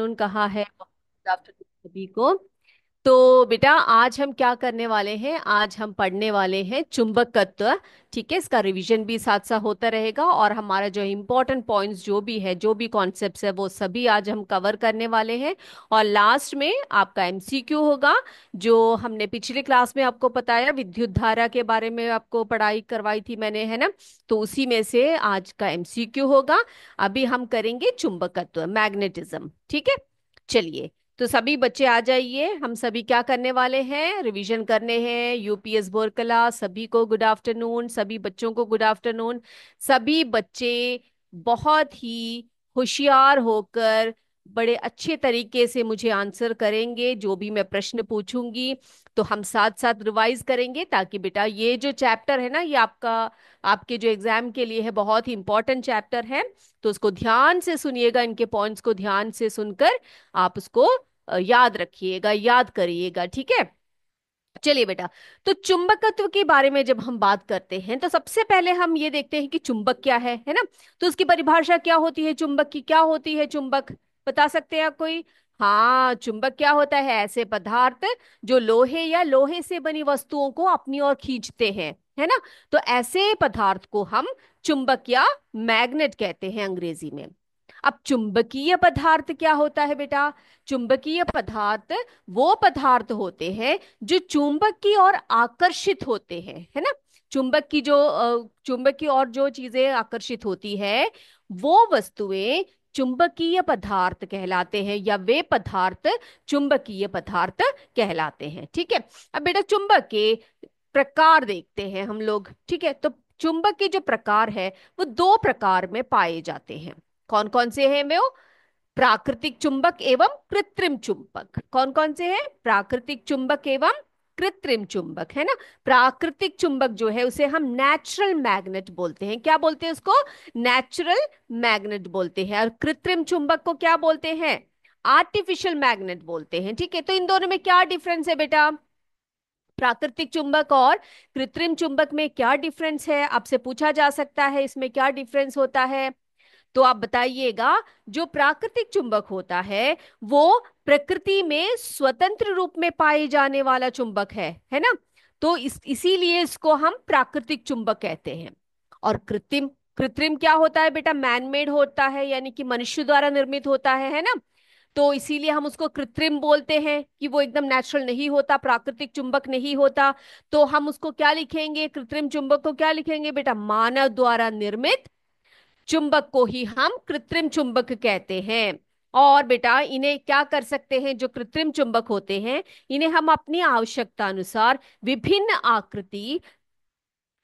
Afternoon कहा है। Good afternoon सभी को। तो बेटा आज हम क्या करने वाले हैं, आज हम पढ़ने वाले हैं चुंबकत्व। ठीक है, इसका रिवीजन भी साथ साथ होता रहेगा और हमारा जो इम्पोर्टेंट पॉइंट्स जो भी है, जो भी कॉन्सेप्ट्स है, वो सभी आज हम कवर करने वाले हैं। और लास्ट में आपका एमसीक्यू होगा, जो हमने पिछली क्लास में आपको बताया, विद्युत धारा के बारे में आपको पढ़ाई करवाई थी मैंने, है ना। तो उसी में से आज का एमसीक्यू होगा। अभी हम करेंगे चुंबकत्व, मैग्नेटिज्म। ठीक है, चलिए। तो सभी बच्चे आ जाइए, हम सभी क्या करने वाले हैं, रिवीजन करने हैं यूपीएस बोर्ड क्लास। सभी को गुड आफ्टरनून, सभी बच्चों को गुड आफ्टरनून। सभी बच्चे बहुत ही होशियार होकर बड़े अच्छे तरीके से मुझे आंसर करेंगे जो भी मैं प्रश्न पूछूंगी। तो हम साथ साथ रिवाइज करेंगे, ताकि बेटा ये जो चैप्टर है ना, ये आपका, आपके जो एग्जाम के लिए है, बहुत ही इंपॉर्टेंट चैप्टर है। तो उसको ध्यान से सुनिएगा, इनके पॉइंट्स को ध्यान से सुनकर आप उसको याद रखिएगा, याद करिएगा। ठीक है, चलिए बेटा। तो चुंबकत्व के बारे में जब हम बात करते हैं, तो सबसे पहले हम ये देखते हैं कि चुंबक क्या है ना। तो उसकी परिभाषा क्या होती है, चुंबक की क्या होती है, चुंबक बता सकते हैं आप कोई? हाँ, चुंबक क्या होता है, ऐसे पदार्थ जो लोहे या लोहे से बनी वस्तुओं को अपनी ओर खींचते हैं, है ना। तो ऐसे पदार्थ को हम चुंबक या मैग्नेट कहते हैं अंग्रेजी में। अब चुंबकीय पदार्थ क्या होता है बेटा? चुंबकीय पदार्थ वो पदार्थ होते हैं जो चुंबक की ओर आकर्षित होते हैं, है ना। चुंबक की जो चुंबक की ओर जो चीजें आकर्षित होती है, वो वस्तुएं चुंबकीय पदार्थ कहलाते हैं, या वे पदार्थ चुंबकीय पदार्थ कहलाते हैं। ठीक है। अब बेटा चुंबक के प्रकार देखते हैं हम लोग। ठीक है, तो चुंबक के जो प्रकार है, वो दो प्रकार में पाए जाते हैं। कौन कौन से हैं वो? प्राकृतिक चुंबक एवं कृत्रिम चुंबक। कौन कौन से हैं? प्राकृतिक चुंबक एवं कृत्रिम चुंबक, है ना। प्राकृतिक चुंबक जो है उसे हम नेचुरल मैग्नेट बोलते हैं। क्या बोलते हैं उसको? नेचुरल मैग्नेट बोलते हैं। और कृत्रिम चुंबक को क्या बोलते हैं? आर्टिफिशियल मैग्नेट बोलते हैं। ठीक है, तो इन दोनों में क्या डिफरेंस है बेटा? प्राकृतिक चुंबक और कृत्रिम चुंबक में क्या डिफरेंस है, आपसे पूछा जा सकता है, इसमें क्या डिफरेंस होता है? तो आप बताइएगा। जो प्राकृतिक चुंबक होता है, वो प्रकृति में स्वतंत्र रूप में पाए जाने वाला चुंबक है ना। तो इसीलिए इसको हम प्राकृतिक चुंबक कहते हैं। और कृत्रिम, कृत्रिम क्या होता है बेटा? मैनमेड होता है, यानी कि मनुष्य द्वारा निर्मित होता है ना। तो इसीलिए हम उसको कृत्रिम बोलते हैं, कि वो एकदम नेचुरल नहीं होता, प्राकृतिक चुंबक नहीं होता। तो हम उसको क्या लिखेंगे, कृत्रिम चुंबक को क्या लिखेंगे बेटा? मानव द्वारा निर्मित चुंबक को ही हम कृत्रिम चुंबक कहते हैं। और बेटा इन्हें क्या कर सकते हैं, जो कृत्रिम चुंबक होते हैं, इन्हें हम अपनी आवश्यकता अनुसार विभिन्न आकृति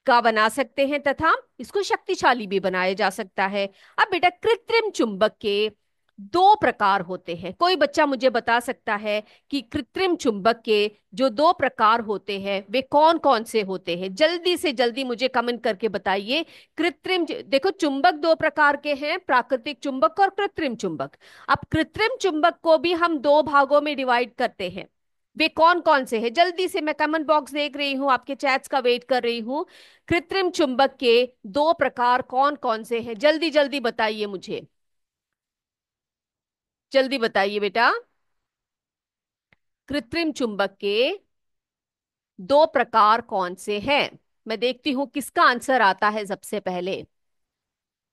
का बना सकते हैं, तथा इसको शक्तिशाली भी बनाया जा सकता है। अब बेटा कृत्रिम चुंबक के दो प्रकार होते हैं। कोई बच्चा मुझे बता सकता है कि कृत्रिम चुंबक के जो दो प्रकार होते हैं, वे कौन कौन से होते हैं? जल्दी से जल्दी मुझे कमेंट करके बताइए। देखो, चुंबक दो प्रकार के हैं, प्राकृतिक चुंबक और कृत्रिम चुंबक। अब कृत्रिम चुंबक को भी हम दो भागों में डिवाइड करते हैं। वे कौन कौन से हैं? जल्दी से, मैं कमेंट बॉक्स देख रही हूँ, आपके चैट्स का वेट कर रही हूँ। कृत्रिम चुंबक के दो प्रकार कौन कौन से हैं? जल्दी जल्दी बताइए मुझे, जल्दी बताइए बेटा। कृत्रिम चुंबक के दो प्रकार कौन से हैं? मैं देखती हूं किसका आंसर आता है सबसे पहले।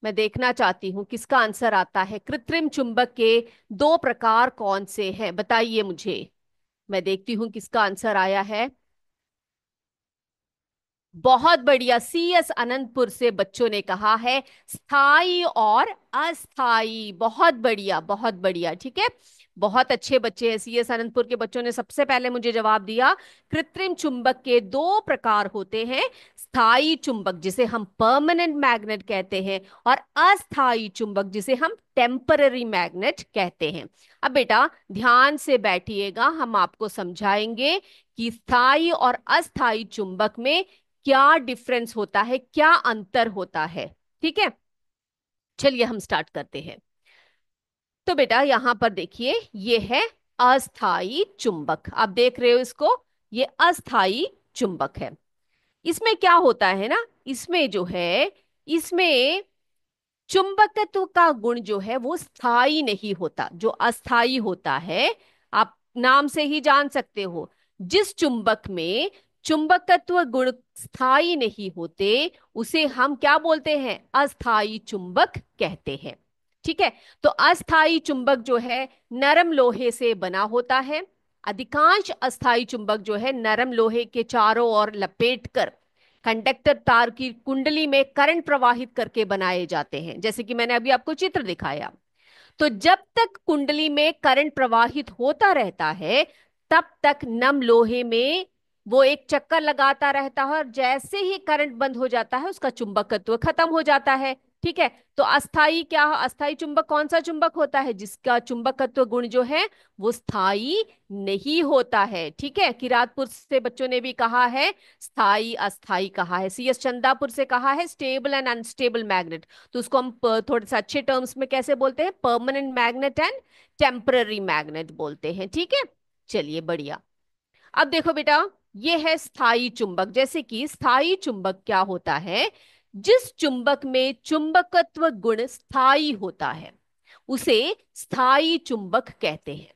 मैं देखना चाहती हूं किसका आंसर आता है। कृत्रिम चुंबक के दो प्रकार कौन से हैं, बताइए मुझे। मैं देखती हूं किसका आंसर आया है। बहुत बढ़िया, सीएस अनंतपुर से बच्चों ने कहा है स्थाई और अस्थाई। बहुत बढ़िया, बहुत बढ़िया। ठीक है, बहुत अच्छे बच्चे हैं। सीएस अनंतपुर के बच्चों ने सबसे पहले मुझे जवाब दिया। कृत्रिम चुंबक के दो प्रकार होते हैं, स्थाई चुंबक जिसे हम परमानेंट मैग्नेट कहते हैं, और अस्थाई चुंबक जिसे हम टेम्पररी मैग्नेट कहते हैं। अब बेटा ध्यान से बैठिएगा, हम आपको समझाएंगे कि स्थाई और अस्थाई चुंबक में क्या डिफरेंस होता है, क्या अंतर होता है। ठीक है, चलिए हम स्टार्ट करते हैं। तो बेटा यहां पर देखिए, ये है अस्थाई चुंबक, आप देख रहे हो इसको, ये अस्थाई चुंबक है। इसमें क्या होता है ना, इसमें जो है, इसमें चुंबकत्व का गुण जो है वो स्थायी नहीं होता, जो अस्थाई होता है। आप नाम से ही जान सकते हो, जिस चुंबक में चुंबकत्व गुण स्थायी नहीं होते उसे हम क्या बोलते हैं, अस्थाई चुंबक कहते हैं। ठीक है। तो अस्थाई चुंबक जो है नरम लोहे से बना होता है। अधिकांश अस्थाई चुंबक जो है नरम लोहे के चारों ओर लपेट कर कंडक्टर तार की कुंडली में करंट प्रवाहित करके बनाए जाते हैं, जैसे कि मैंने अभी आपको चित्र दिखाया। तो जब तक कुंडली में करंट प्रवाहित होता रहता है तब तक नम लोहे में वो एक चक्कर लगाता रहता है, और जैसे ही करंट बंद हो जाता है उसका चुंबकत्व खत्म हो जाता है। ठीक है। तो अस्थाई क्या, अस्थाई चुंबक कौन सा चुंबक होता है, जिसका चुंबकत्व गुण जो है वो स्थाई नहीं होता है। ठीक है। किरातपुर से बच्चों ने भी कहा है स्थाई अस्थाई, कहा है सी एस चंदापुर से कहा है स्टेबल एंड अनस्टेबल मैग्नेट। तो उसको हम थोड़े से अच्छे टर्म्स में कैसे बोलते हैं, permanent magnet and temporary magnet बोलते हैं। ठीक है। चलिए बढ़िया। अब देखो बेटा, ये है स्थायी चुंबक। जैसे कि स्थायी चुंबक क्या होता है, जिस चुंबक में चुंबकत्व गुण स्थायी होता है उसे स्थायी चुंबक कहते हैं।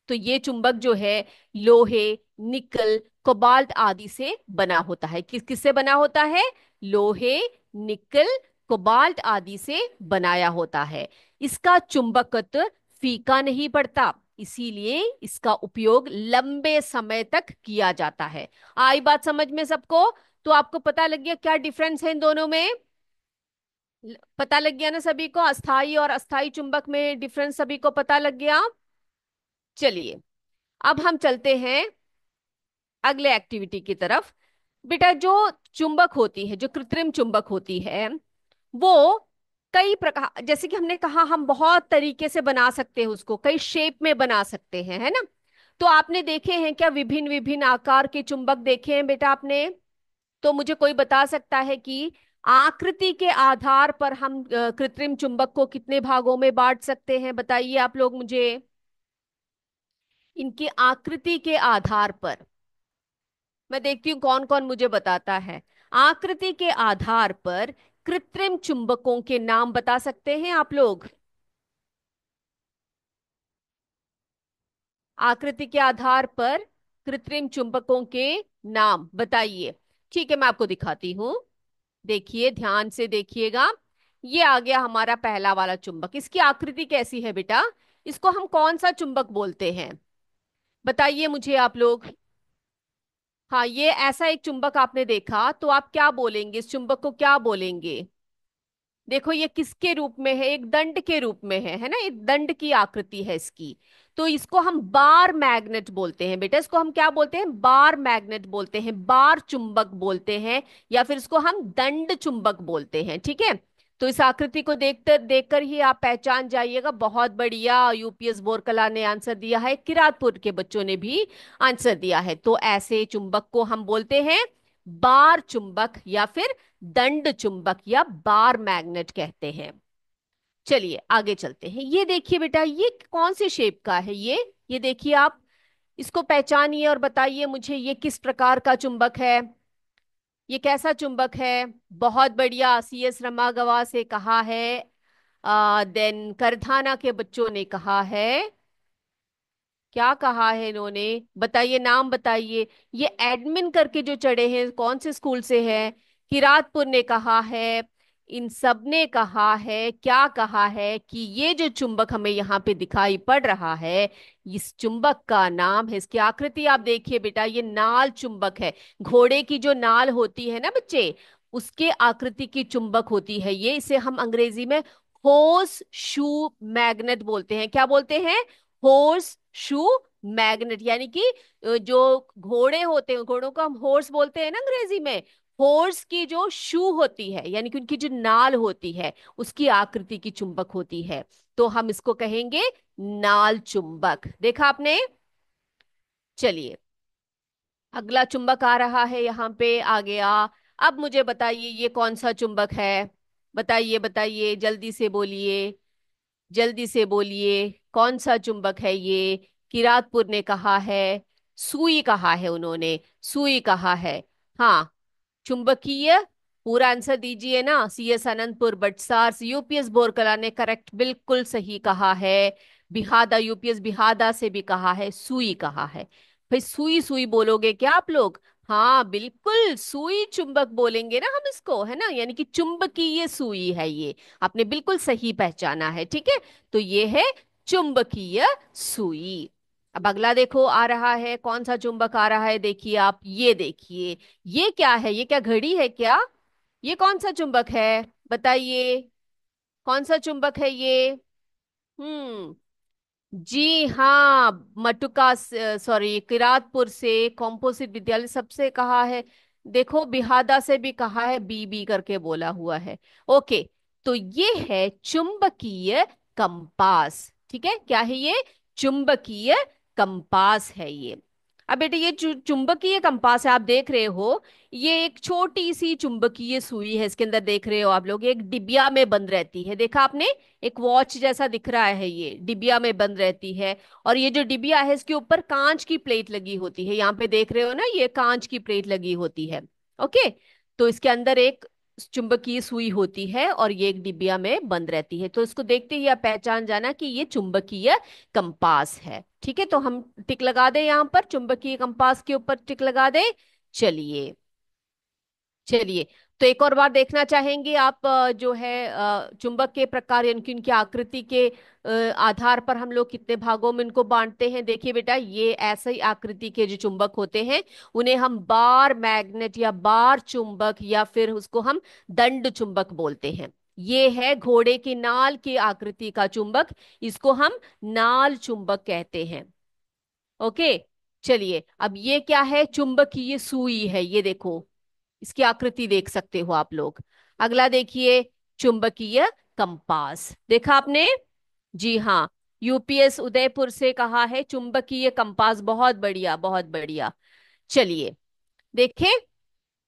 तो ये चुंबक जो है लोहे, निकल, कोबाल्ट आदि से बना होता है। किससे बना होता है, लोहे, निकल, कोबाल्ट आदि से बनाया होता है। इसका चुंबकत्व फीका नहीं पड़ता, इसीलिए इसका उपयोग लंबे समय तक किया जाता है। आई बात समझ में सबको? तो आपको पता लग गया क्या डिफरेंस है इन दोनों में? पता लग गया ना सभी को, अस्थाई और अस्थाई चुंबक में डिफरेंस सभी को पता लग गया? चलिए अब हम चलते हैं अगले एक्टिविटी की तरफ। बेटा जो चुंबक होती है, जो कृत्रिम चुंबक होती है, वो कई प्रकार, जैसे कि हमने कहा हम बहुत तरीके से बना सकते हैं उसको, कई शेप में बना सकते हैं, है ना। तो आपने देखे हैं क्या विभिन्न विभिन्न आकार के चुंबक देखे हैं बेटा आपने? तो मुझे कोई बता सकता है कि आकृति के आधार पर हम कृत्रिम चुंबक को कितने भागों में बांट सकते हैं, बताइए आप लोग मुझे। इनकी आकृति के आधार पर मैं देखती हूँ कौन कौन मुझे बताता है। आकृति के आधार पर कृत्रिम चुंबकों के नाम बता सकते हैं आप लोग? आकृति के आधार पर कृत्रिम चुंबकों के नाम बताइए। ठीक है, मैं आपको दिखाती हूँ। देखिए ध्यान से देखिएगा। ये आ गया हमारा पहला वाला चुंबक। इसकी आकृति कैसी है बेटा? इसको हम कौन सा चुंबक बोलते हैं, बताइए मुझे आप लोग। हाँ, ये ऐसा एक चुंबक आपने देखा तो आप क्या बोलेंगे, इस चुंबक को क्या बोलेंगे? देखो ये किसके रूप में है, एक दंड के रूप में है ना, एक दंड की आकृति है इसकी। तो इसको हम बार मैग्नेट बोलते हैं बेटा। इसको हम क्या बोलते हैं, बार मैग्नेट बोलते हैं, बार चुंबक बोलते हैं, या फिर इसको हम दंड चुंबक बोलते हैं। ठीक है। तो इस आकृति को देखकर देखकर ही आप पहचान जाइएगा। बहुत बढ़िया, यूपीएस बोरकला ने आंसर दिया है, किरातपुर के बच्चों ने भी आंसर दिया है। तो ऐसे चुंबक को हम बोलते हैं बार चुंबक, या फिर दंड चुंबक, या बार मैग्नेट कहते हैं। चलिए आगे चलते हैं। ये देखिए बेटा, ये कौन सी शेप का है, ये देखिए आप। इसको पहचानिए और बताइए मुझे ये किस प्रकार का चुंबक है, ये कैसा चुंबक है? बहुत बढ़िया, सी एस रमागवा से कहा है। देन करधाना के बच्चों ने कहा है। क्या कहा है इन्होंने, बताइए, नाम बताइए। ये एडमिन करके जो चढ़े हैं कौन से स्कूल से है? किरातपुर ने कहा है। इन सब ने कहा है, क्या कहा है कि ये जो चुंबक हमें यहाँ पे दिखाई पड़ रहा है, इस चुंबक का नाम है, इसकी आकृति आप देखिए बेटा, ये नाल चुंबक है। घोड़े की जो नाल होती है ना बच्चे, उसके आकृति की चुंबक होती है ये। इसे हम अंग्रेजी में होर्स शू मैग्नेट बोलते हैं। क्या बोलते हैं? Horse shoe magnet. यानी कि जो घोड़े होते हैं, घोड़ों को हम हॉर्स बोलते हैं ना अंग्रेजी में। हॉर्स की जो शू होती है, यानी कि उनकी जो नाल होती है, उसकी आकृति की चुंबक होती है। तो हम इसको कहेंगे नाल चुंबक। देखा आपने? चलिए अगला चुंबक आ रहा है, यहाँ पे आ गया। अब मुझे बताइए ये कौन सा चुंबक है, बताइए बताइए, जल्दी से बोलिए, जल्दी से बोलिए, कौन सा चुंबक है ये? किरातपुर ने कहा है, सुई कहा है उन्होंने, सुई कहा है। हाँ, चुंबकीय पूरा आंसर दीजिए ना। सीएस अनंतपुर बटसार यूपीएस बोरकला ने करेक्ट बिल्कुल सही कहा है। बिहादा यूपीएस बिहादा से भी कहा है, सुई कहा है। भाई सुई सुई बोलोगे क्या आप लोग? हाँ बिल्कुल, सुई चुंबक बोलेंगे ना हम इसको, है ना, यानी कि चुंबकीय सुई है ये। आपने बिल्कुल सही पहचाना है, ठीक है। तो ये है चुंबकीय सुई। अब अगला देखो आ रहा है, कौन सा चुंबक आ रहा है, देखिए आप, ये देखिए। ये क्या है? ये क्या घड़ी है क्या? ये कौन सा चुंबक है? बताइए, कौन सा चुंबक है ये? हम्म। जी हाँ, मटुका, सॉरी, किरातपुर से कॉम्पोजिट विद्यालय सबसे कहा है। देखो बिहादा से भी कहा है, बी बी करके बोला हुआ है। ओके, तो ये है चुंबकीय कंपास। ठीक है, क्या है ये? चुंबकीय कंपास है ये। अब बेटे ये चुंबकीय कंपास है, आप देख रहे हो, ये एक छोटी सी चुंबकीय सुई है, इसके अंदर देख रहे हो आप लोग, एक डिबिया में बंद रहती है, देखा आपने? एक वॉच जैसा दिख रहा है, ये डिबिया में बंद रहती है। और ये जो डिबिया है इसके ऊपर कांच की प्लेट लगी होती है, यहाँ पे देख रहे हो ना, ये कांच की प्लेट लगी होती है। ओके, तो इसके अंदर एक चुंबकीय सुई होती है और ये एक डिबिया में बंद रहती है, तो इसको देखते ही आप पहचान जाना कि ये चुंबकीय कंपास है। ठीक है, तो हम टिक लगा दे, यहाँ पर चुंबकीय कंपास के ऊपर टिक लगा दे। चलिए, चलिए, तो एक और बार देखना चाहेंगे आप, जो है चुंबक के प्रकार यानी कि उनकी आकृति के आधार पर हम लोग कितने भागों में इनको बांटते हैं। देखिए बेटा, ये ऐसे ही आकृति के जो चुंबक होते हैं उन्हें हम बार मैग्नेट या बार चुंबक या फिर उसको हम दंड चुंबक बोलते हैं। ये है घोड़े की नाल की आकृति का चुंबक, इसको हम नाल चुंबक कहते हैं। ओके, चलिए, अब ये क्या है? चुंबकीय सुई है, ये देखो, इसकी आकृति देख सकते हो आप लोग। अगला देखिए, चुंबकीय कंपास, देखा आपने? जी हाँ, यूपीएस उदयपुर से कहा है चुंबकीय कंपास, बहुत बढ़िया, बहुत बढ़िया। चलिए, देखें,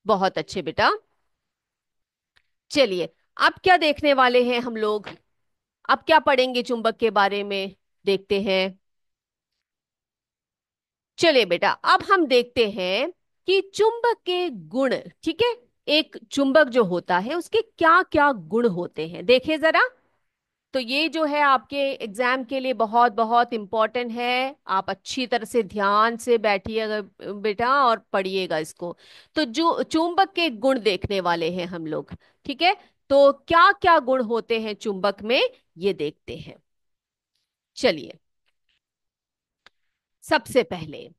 बहुत अच्छे बेटा। चलिए, अब क्या देखने वाले हैं हम लोग? अब क्या पढ़ेंगे चुंबक के बारे में, देखते हैं। चलिए बेटा, अब हम देखते हैं कि चुंबक के गुण। ठीक है, एक चुंबक जो होता है उसके क्या क्या गुण होते हैं, देखें जरा। तो ये जो है आपके एग्जाम के लिए बहुत बहुत इंपॉर्टेंट है। आप अच्छी तरह से ध्यान से बैठिएगा बेटा और पढ़िएगा इसको। तो जो चुंबक के गुण देखने वाले हैं हम लोग, ठीक है। तो क्या क्या गुण होते हैं चुंबक में, ये देखते हैं। चलिए, सबसे पहले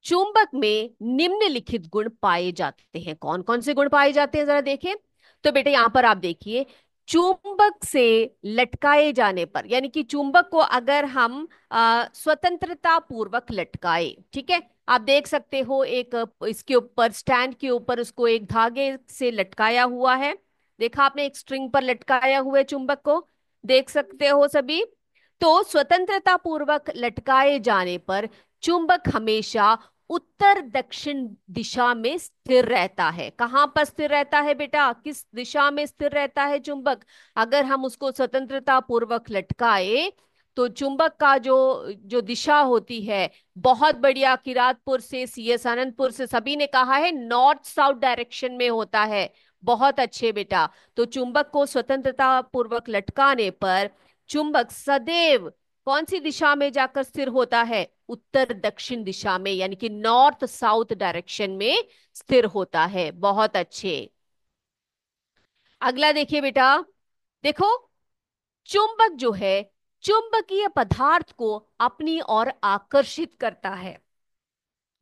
चुंबक में निम्नलिखित गुण पाए जाते हैं। कौन कौन से गुण पाए जाते हैं, जरा देखें। तो बेटे यहां पर आप देखिए, चुंबक से लटकाए जाने पर, यानी कि चुंबक को अगर हम स्वतंत्रता पूर्वक लटकाए, ठीक है, आप देख सकते हो एक इसके ऊपर, स्टैंड के ऊपर उसको एक धागे से लटकाया हुआ है। देखा आपने, एक स्ट्रिंग पर लटकाया हुआ है चुंबक को, देख सकते हो सभी। तो स्वतंत्रता पूर्वक लटकाए जाने पर चुंबक हमेशा उत्तर दक्षिण दिशा में स्थिर रहता है। कहां पर स्थिर रहता है बेटा? किस दिशा में स्थिर रहता है चुंबक? अगर हम उसको स्वतंत्रता पूर्वक लटकाए तो चुंबक का जो जो दिशा होती है, बहुत बढ़िया, किरातपुर से, सीएस आनंदपुर से सभी ने कहा है नॉर्थ साउथ डायरेक्शन में होता है। बहुत अच्छे बेटा। तो चुंबक को स्वतंत्रता पूर्वक लटकाने पर चुंबक सदैव कौन सी दिशा में जाकर स्थिर होता है? उत्तर दक्षिण दिशा में, यानी कि नॉर्थ साउथ डायरेक्शन में स्थिर होता है। बहुत अच्छे। अगला देखिए बेटा, देखो, चुंबक जो है चुंबकीय पदार्थ को अपनी ओर आकर्षित करता है।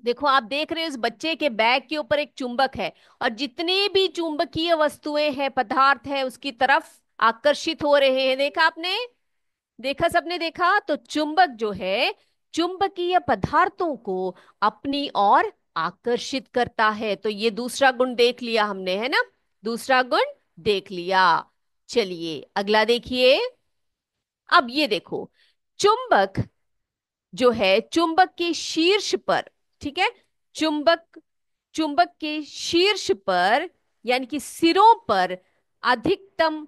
देखो आप देख रहे हो, इस बच्चे के बैग के ऊपर एक चुंबक है, और जितनी भी चुंबकीय वस्तुएं हैं, पदार्थ है, उसकी तरफ आकर्षित हो रहे हैं। देखा आपने? देखा, सबने देखा? तो चुंबक जो है चुंबकीय पदार्थों को अपनी ओर आकर्षित करता है। तो ये दूसरा गुण देख लिया हमने, है ना? दूसरा गुण देख लिया। चलिए, अगला देखिए। अब ये देखो, चुंबक जो है चुंबक के शीर्ष पर, ठीक है, चुंबक चुंबक के शीर्ष पर यानी कि सिरों पर अधिकतम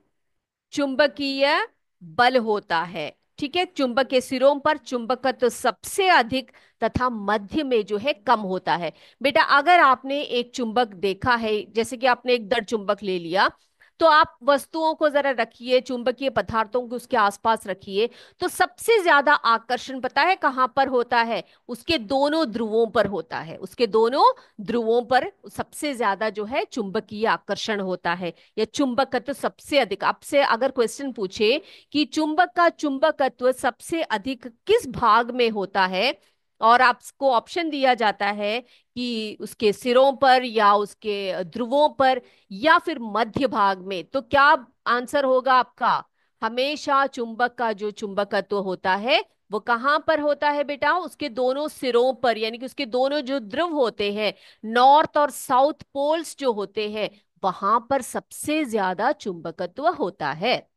चुंबकीय बल होता है। ठीक है, चुंबक के सिरों पर चुंबकत्व सबसे अधिक तथा मध्य में जो है कम होता है। बेटा अगर आपने एक चुंबक देखा है, जैसे कि आपने एक दर चुंबक ले लिया, तो आप वस्तुओं को जरा रखिए, चुंबकीय पदार्थों को उसके आसपास रखिए, तो सबसे ज्यादा आकर्षण पता है कहां पर होता है? उसके दोनों ध्रुवों पर होता है, उसके दोनों ध्रुवों पर सबसे ज्यादा जो है चुंबकीय आकर्षण होता है, या चुंबकत्व सबसे अधिक। आपसे अगर क्वेश्चन पूछे कि चुंबक का चुंबकत्व सबसे अधिक किस भाग में होता है, और आपको ऑप्शन दिया जाता है कि उसके सिरों पर या उसके ध्रुवों पर या फिर मध्य भाग में, तो क्या आंसर होगा आपका? हमेशा चुंबक का जो चुंबकत्व होता है वो कहां पर होता है बेटा? उसके दोनों सिरों पर, यानी कि उसके दोनों जो ध्रुव होते हैं, नॉर्थ और साउथ पोल्स जो होते हैं, वहां पर सबसे ज्यादा चुंबकत्व होता है।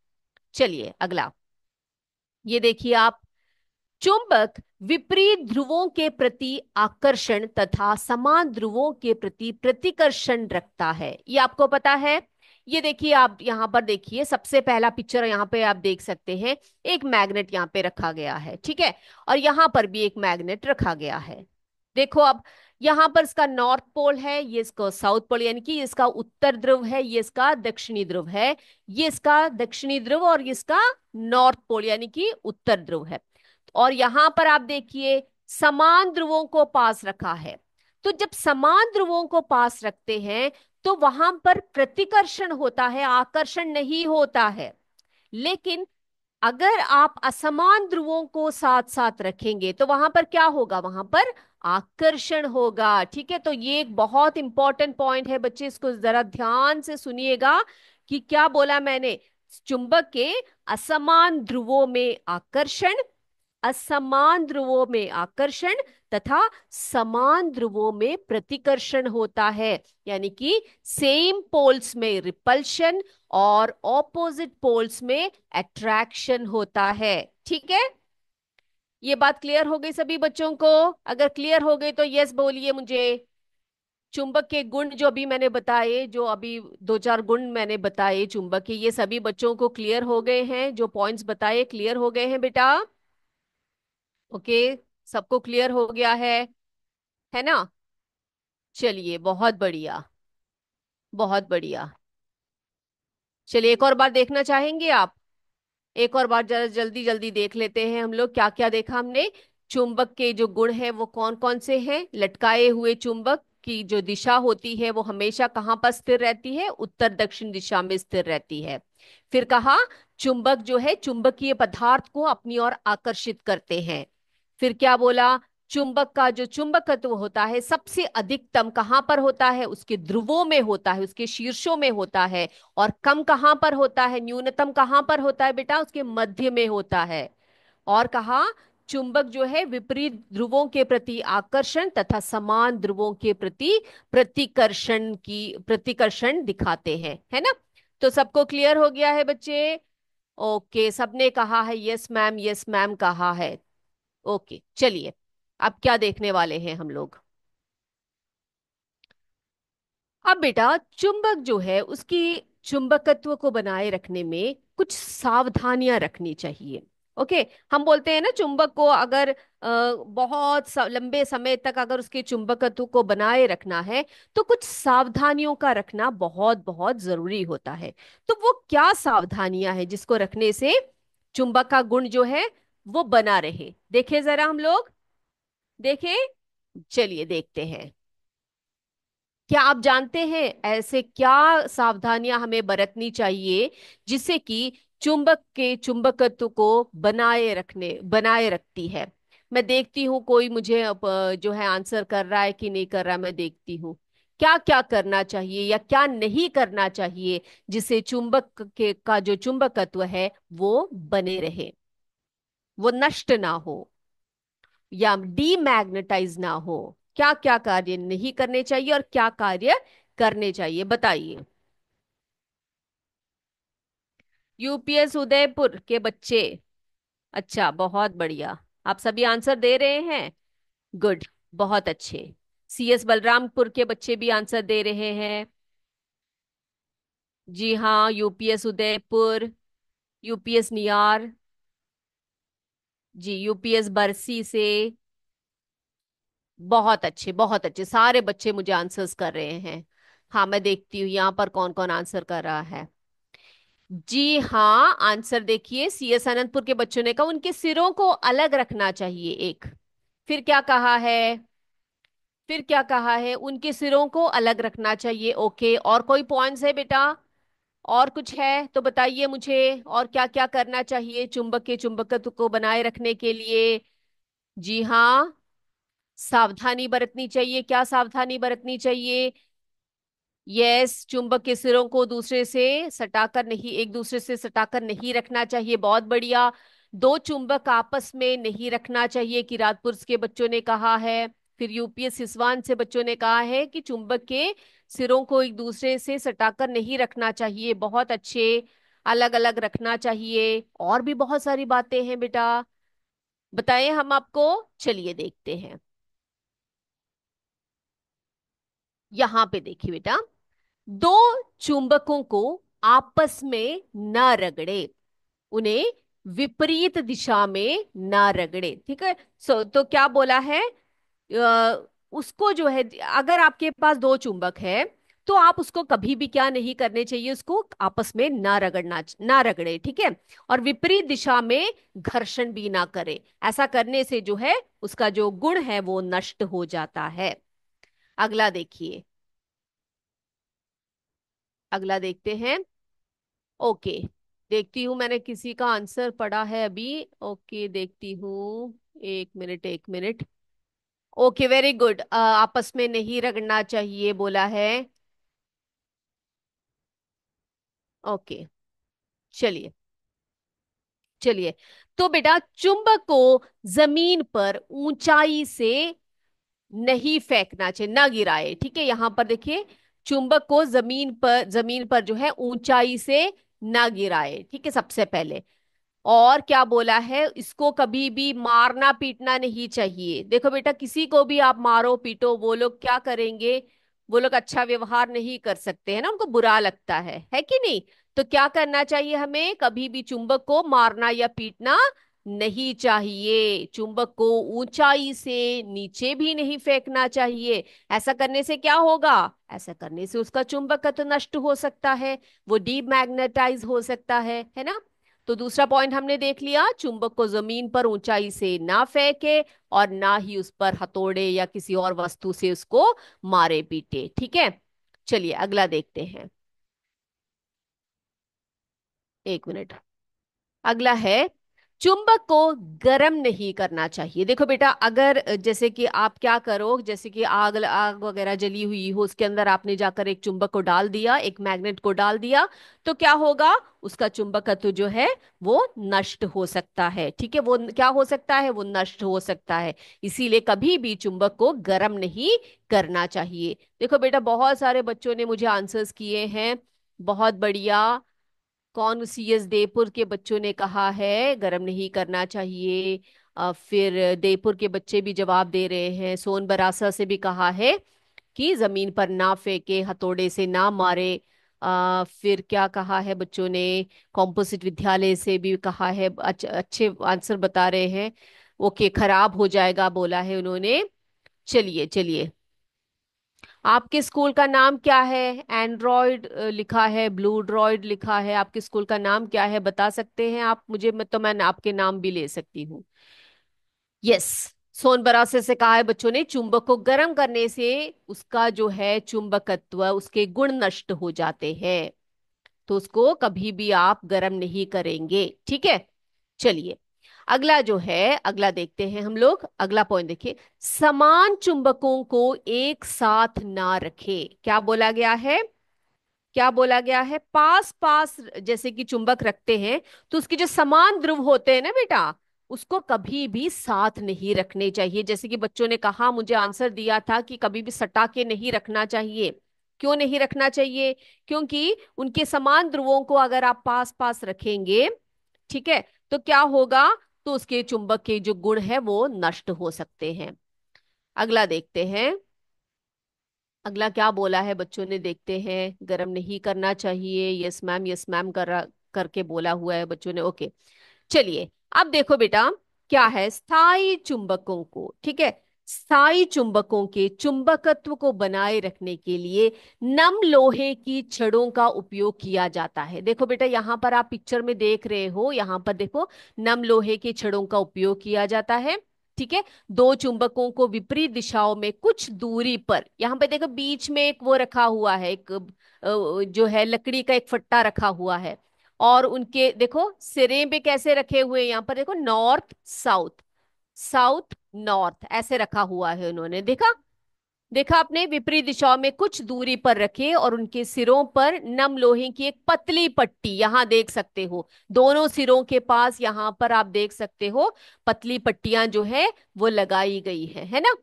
चलिए अगला, ये देखिए आप, चुंबक विपरीत ध्रुवों के प्रति आकर्षण तथा समान ध्रुवों के प्रति प्रतिकर्षण रखता है, ये आपको पता है। ये देखिए आप यहां पर देखिए, सबसे पहला पिक्चर यहां पे आप देख सकते हैं, एक मैग्नेट यहां पे रखा गया है, ठीक है, और यहां पर भी एक मैग्नेट रखा गया है। देखो अब, यहां पर इसका नॉर्थ पोल है, ये इसका साउथ पोल, यानी कि इसका उत्तर ध्रुव है, ये इसका दक्षिणी ध्रुव है, ये इसका दक्षिणी ध्रुव और ये इसका नॉर्थ पोल यानी कि उत्तर ध्रुव है। और यहां पर आप देखिए समान ध्रुवों को पास रखा है। तो जब समान ध्रुवों को पास रखते हैं तो वहां पर प्रतिकर्षण होता है, आकर्षण नहीं होता है। लेकिन अगर आप असमान ध्रुवों को साथ साथ रखेंगे तो वहां पर क्या होगा? वहां पर आकर्षण होगा। ठीक है, तो ये एक बहुत इंपॉर्टेंट पॉइंट है बच्चे, इसको जरा ध्यान से सुनिएगा कि क्या बोला मैंने। चुंबक के असमान ध्रुवों में आकर्षण, असमान ध्रुवों में आकर्षण तथा समान ध्रुवों में प्रतिकर्षण होता है, यानी कि सेम पोल्स में रिपल्शन और ऑपोजिट पोल्स में अट्रैक्शन होता है। ठीक है, ये बात क्लियर हो गई सभी बच्चों को? अगर क्लियर हो गई तो यस बोलिए मुझे। चुंबक के गुण जो अभी मैंने बताए, जो अभी दो चार गुण मैंने बताए चुंबक के, ये सभी बच्चों को क्लियर हो गए हैं? जो पॉइंट्स बताए क्लियर हो गए हैं बेटा? ओके, सबको क्लियर हो गया है ना? चलिए बहुत बढ़िया, बहुत बढ़िया। चलिए एक और बार देखना चाहेंगे आप? एक और बार जरा जल्दी जल्दी देख लेते हैं हम लोग, क्या क्या देखा हमने। चुंबक के जो गुण हैं वो कौन कौन से हैं? लटकाए हुए चुंबक की जो दिशा होती है वो हमेशा कहाँ पर स्थिर रहती है? उत्तर दक्षिण दिशा में स्थिर रहती है। फिर कहा, चुंबक जो है चुंबकीय पदार्थ को अपनी ओर आकर्षित करते हैं। फिर क्या बोला? चुंबक का जो चुंबकत्व होता है सबसे अधिकतम कहाँ पर होता है? उसके ध्रुवों में होता है, उसके शीर्षों में होता है। और कम कहां पर होता है? न्यूनतम कहां पर होता है बेटा? उसके मध्य में होता है। और कहा, चुंबक जो है विपरीत ध्रुवों के प्रति आकर्षण तथा समान ध्रुवों के प्रति प्रतिकर्षण दिखाते हैं, है ना? तो सबको क्लियर हो गया है बच्चे? ओके, सबने कहा है यस मैम, यस मैम कहा है। ओके चलिए, अब क्या देखने वाले हैं हम लोग? अब बेटा चुंबक जो है उसकी चुंबकत्व को बनाए रखने में कुछ सावधानियां रखनी चाहिए। ओके, हम बोलते हैं ना चुंबक को अगर बहुत लंबे समय तक अगर उसके चुंबकत्व को बनाए रखना है तो कुछ सावधानियों का रखना बहुत बहुत जरूरी होता है। तो वो क्या सावधानियां हैं जिसको रखने से चुंबक का गुण जो है वो बना रहे? देखें जरा हम लोग, देखें, चलिए देखते हैं। क्या आप जानते हैं ऐसे क्या सावधानियां हमें बरतनी चाहिए जिससे कि चुंबक के चुंबकत्व को बनाए रखती है? मैं देखती हूँ कोई मुझे अब जो है आंसर कर रहा है कि नहीं कर रहा, मैं देखती हूँ। क्या क्या करना चाहिए या क्या नहीं करना चाहिए जिससे चुंबक के का जो चुंबकत्व है वो बने रहे, वो नष्ट ना हो या डीमैग्नेटाइज ना हो? क्या क्या कार्य नहीं करने चाहिए और क्या कार्य करने चाहिए, बताइए। यूपीएस उदयपुर के बच्चे, अच्छा बहुत बढ़िया, आप सभी आंसर दे रहे हैं। गुड, बहुत अच्छे। सीएस बलरामपुर के बच्चे भी आंसर दे रहे हैं। जी हाँ, यूपीएस उदयपुर, यूपीएस नियार, जी यूपीएस बरसी से, बहुत अच्छे, बहुत अच्छे, सारे बच्चे मुझे आंसर्स कर रहे हैं। हाँ, मैं देखती हूँ यहाँ पर कौन कौन आंसर कर रहा है। जी हाँ, आंसर देखिए, सीएस अनंतपुर के बच्चों ने कहा उनके सिरों को अलग रखना चाहिए एक। फिर क्या कहा है? फिर क्या कहा है? उनके सिरों को अलग रखना चाहिए। ओके, और कोई पॉइंट्स है बेटा? और कुछ है तो बताइए मुझे। और क्या क्या करना चाहिए चुंबक के चुंबकत्व को बनाए रखने के लिए? जी हाँ, सावधानी बरतनी चाहिए। क्या सावधानी बरतनी चाहिए? यस, चुंबक के सिरों को दूसरे से सटाकर नहीं, एक दूसरे से सटाकर नहीं रखना चाहिए। बहुत बढ़िया। दो चुंबक आपस में नहीं रखना चाहिए, किरातपुर के बच्चों ने कहा है। फिर यूपीएस सिसवान से बच्चों ने कहा है कि चुंबक के सिरों को एक दूसरे से सटाकर नहीं रखना चाहिए। बहुत अच्छे। अलग अलग रखना चाहिए। और भी बहुत सारी बातें हैं बेटा, बताएं हम आपको। चलिए देखते हैं। यहाँ पे देखिए बेटा, दो चुंबकों को आपस में न रगड़े, उन्हें विपरीत दिशा में ना रगड़े। ठीक है। तो क्या बोला है? उसको जो है, अगर आपके पास दो चुंबक है तो आप उसको कभी भी क्या नहीं करने चाहिए, उसको आपस में ना रगड़ना, ना रगड़े। ठीक है। और विपरीत दिशा में घर्षण भी ना करे। ऐसा करने से जो है उसका जो गुण है वो नष्ट हो जाता है। अगला देखिए। अगला देखते हैं। ओके, देखती हूँ, मैंने किसी का आंसर पढ़ा है अभी। ओके, देखती हूँ। एक मिनट, एक मिनट। Okay, very good. आपस में नहीं रगड़ना चाहिए बोला है। ओके, चलिए। चलिए, तो बेटा चुंबक को जमीन पर ऊंचाई से नहीं फेंकना चाहिए, ना गिराए। ठीक है, यहां पर देखिए, चुंबक को जमीन पर जो है ऊंचाई से ना गिराए। ठीक है, सबसे पहले। और क्या बोला है? इसको कभी भी मारना पीटना नहीं चाहिए। देखो बेटा, किसी को भी आप मारो पीटो, वो लोग क्या करेंगे? वो लोग अच्छा व्यवहार नहीं कर सकते हैं ना, उनको बुरा लगता है कि नहीं? तो क्या करना चाहिए हमें? कभी भी चुंबक को मारना या पीटना नहीं चाहिए। चुंबक को ऊंचाई से नीचे भी नहीं फेंकना चाहिए। ऐसा करने से क्या होगा? ऐसा करने से उसका चुंबकत्व नष्ट हो सकता है, वो डीमैग्नेटाइज हो सकता है ना? तो दूसरा पॉइंट हमने देख लिया, चुंबक को जमीन पर ऊंचाई से ना फेंके, और ना ही उस पर हथौड़े या किसी और वस्तु से उसको मारे पीटे। ठीक है। चलिए अगला देखते हैं। एक मिनट। अगला है, चुंबक को गर्म नहीं करना चाहिए। देखो बेटा, अगर जैसे कि आप क्या करो, जैसे कि आग आग वगैरह जली हुई हो, उसके अंदर आपने जाकर एक चुंबक को डाल दिया, एक मैग्नेट को डाल दिया, तो क्या होगा? उसका चुंबकत्व जो है वो नष्ट हो सकता है। ठीक है, वो क्या हो सकता है? वो नष्ट हो सकता है। इसीलिए कभी भी चुंबक को गर्म नहीं करना चाहिए। देखो बेटा, बहुत सारे बच्चों ने मुझे आंसर्स किए हैं। बहुत बढ़िया। कौन? सीएस देवपुर के बच्चों ने कहा है गर्म नहीं करना चाहिए। फिर देवपुर के बच्चे भी जवाब दे रहे हैं। सोन बरासा से भी कहा है कि जमीन पर ना फेंके, हथौड़े से ना मारे। फिर क्या कहा है बच्चों ने? कॉम्पोजिट विद्यालय से भी कहा है, अच्छे आंसर बता रहे हैं। ओके, खराब हो जाएगा बोला है उन्होंने। चलिए चलिए, आपके स्कूल का नाम क्या है? एंड्रॉयड लिखा है, ब्लू ड्रॉयड लिखा है। आपके स्कूल का नाम क्या है, बता सकते हैं आप मुझे? मैं आपके नाम भी ले सकती हूँ। यस, सोनबरासे से कहा है बच्चों ने, चुंबक को गर्म करने से उसका जो है चुंबकत्व, उसके गुण नष्ट हो जाते हैं। तो उसको कभी भी आप गर्म नहीं करेंगे। ठीक है। चलिए, अगला जो है, अगला देखते हैं हम लोग। अगला पॉइंट देखिए, समान चुंबकों को एक साथ ना रखे। क्या बोला गया है? क्या बोला गया है? पास पास जैसे कि चुंबक रखते हैं, तो उसके जो समान ध्रुव होते हैं ना बेटा, उसको कभी भी साथ नहीं रखने चाहिए। जैसे कि बच्चों ने कहा, मुझे आंसर दिया था कि कभी भी सटा के नहीं रखना चाहिए। क्यों नहीं रखना चाहिए? क्योंकि उनके समान ध्रुवों को अगर आप पास पास रखेंगे, ठीक है, तो क्या होगा? तो उसके चुंबक के जो गुण है वो नष्ट हो सकते हैं। अगला देखते हैं। अगला क्या बोला है बच्चों ने, देखते हैं। गर्म नहीं करना चाहिए, यस मैम, यस मैम करके बोला हुआ है बच्चों ने। ओके, चलिए। अब देखो बेटा, क्या है स्थायी चुंबकों को, ठीक है, स्थायी चुंबकों के चुंबकत्व को बनाए रखने के लिए नम लोहे की छड़ों का उपयोग किया जाता है। देखो बेटा, यहाँ पर आप पिक्चर में देख रहे हो, यहाँ पर देखो, नम लोहे की छड़ों का उपयोग किया जाता है। ठीक है। दो चुंबकों को विपरीत दिशाओं में कुछ दूरी पर, यहाँ पे देखो बीच में एक वो रखा हुआ है, एक जो है लकड़ी का एक फट्टा रखा हुआ है। और उनके देखो सिरे पे कैसे रखे हुए हैं, यहाँ पर देखो नॉर्थ साउथ, साउथ नॉर्थ ऐसे रखा हुआ है उन्होंने, देखा? देखा आपने, विपरीत दिशाओं में कुछ दूरी पर रखे और उनके सिरों पर नम लोहे की एक पतली पट्टी, यहां देख सकते हो, दोनों सिरों के पास यहां पर आप देख सकते हो पतली पट्टियां जो है वो लगाई गई है ना?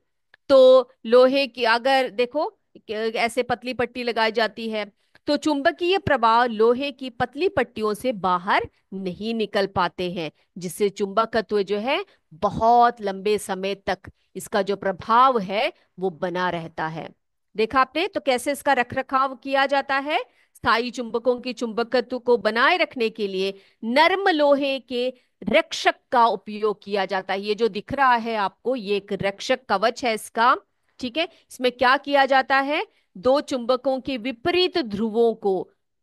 तो लोहे की अगर देखो ऐसे पतली पट्टी लगाई जाती है, तो चुंबकीय प्रवाह लोहे की पतली पट्टियों से बाहर नहीं निकल पाते हैं, जिससे चुंबकत्व जो है बहुत लंबे समय तक इसका जो प्रभाव है वो बना रहता है। देखा आपने, तो कैसे इसका रख रखाव किया जाता है? स्थायी चुंबकों की चुंबकत्व को बनाए रखने के लिए नर्म लोहे के रक्षक का उपयोग किया जाता है। ये जो दिख रहा है आपको, ये एक रक्षक कवच है इसका। ठीक है। इसमें क्या किया जाता है? दो चुंबकों के विपरीत ध्रुवों को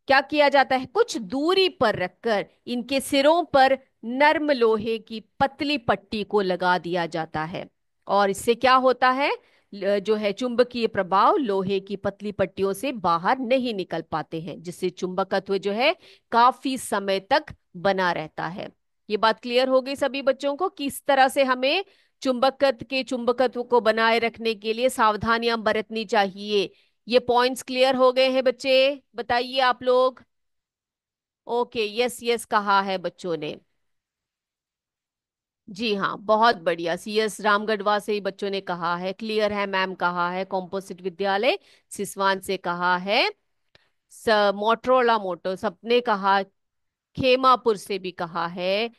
क्या किया जाता है, कुछ दूरी पर रखकर इनके सिरों पर नर्म लोहे की पतली पट्टी को लगा दिया जाता है। और इससे क्या होता है, जो है चुंबकीय प्रभाव लोहे की पतली पट्टियों से बाहर नहीं निकल पाते हैं, जिससे चुंबकत्व जो है काफी समय तक बना रहता है। ये बात क्लियर हो गई सभी बच्चों को, किस तरह से हमें चुंबकत्व को बनाए रखने के लिए सावधानियां बरतनी चाहिए। ये पॉइंट्स क्लियर हो गए हैं बच्चे? बताइए आप लोग। ओके, यस यस कहा है बच्चों ने। जी हाँ, बहुत बढ़िया, CS रामगढ़वा से ही बच्चों ने कहा है, क्लियर है मैम कहा है, कॉम्पोजिट विद्यालय सिसवान से कहा है, मोटरोला मोटो सबने कहा, खेमापुर से भी कहा है,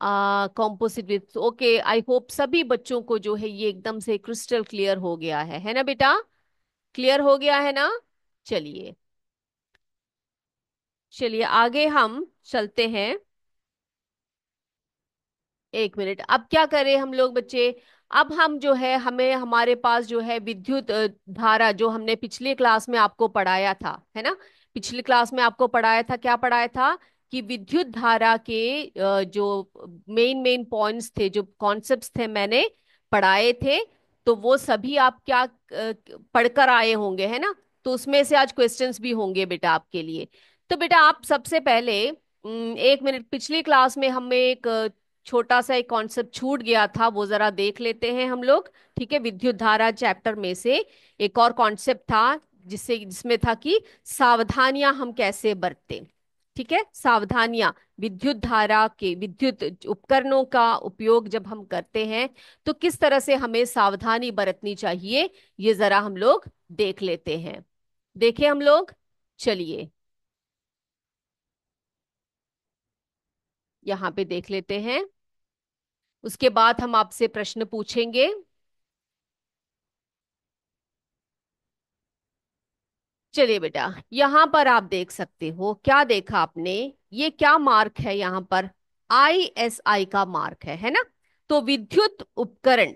composite with. Okay, I hope सभी बच्चों को जो है ये एकदम से क्रिस्टल क्लियर हो गया है ना बेटा? क्लियर हो गया है ना? चलिए, चलिए आगे हम चलते हैं। एक मिनट, अब क्या करें हम लोग बच्चे? अब हम जो है, हमें हमारे पास जो है विद्युत धारा, जो हमने पिछली क्लास में आपको पढ़ाया था, है ना? पिछली क्लास में आपको पढ़ाया था, क्या पढ़ाया था? कि विद्युत धारा के जो मेन मेन पॉइंट्स थे, जो कॉन्सेप्ट्स थे मैंने पढ़ाए थे, तो वो सभी आप क्या पढ़कर आए होंगे, है ना? तो उसमें से आज क्वेश्चंस भी होंगे बेटा आपके लिए। तो बेटा आप सबसे पहले एक मिनट, पिछली क्लास में हमें एक छोटा सा एक कॉन्सेप्ट छूट गया था, वो जरा देख लेते हैं हम लोग। ठीक है, विद्युत धारा चैप्टर में से एक और कॉन्सेप्ट था, जिसमें था कि सावधानियां हम कैसे बरतें। ठीक है, सावधानियां, विद्युत धारा के विद्युत उपकरणों का उपयोग जब हम करते हैं तो किस तरह से हमें सावधानी बरतनी चाहिए, ये जरा हम लोग देख लेते हैं। देखें हम लोग, चलिए यहाँ पे देख लेते हैं, उसके बाद हम आपसे प्रश्न पूछेंगे। चलिए बेटा, यहां पर आप देख सकते हो, क्या देखा आपने? ये क्या मार्क है यहाँ पर? ISI का मार्क है ना? तो विद्युत उपकरण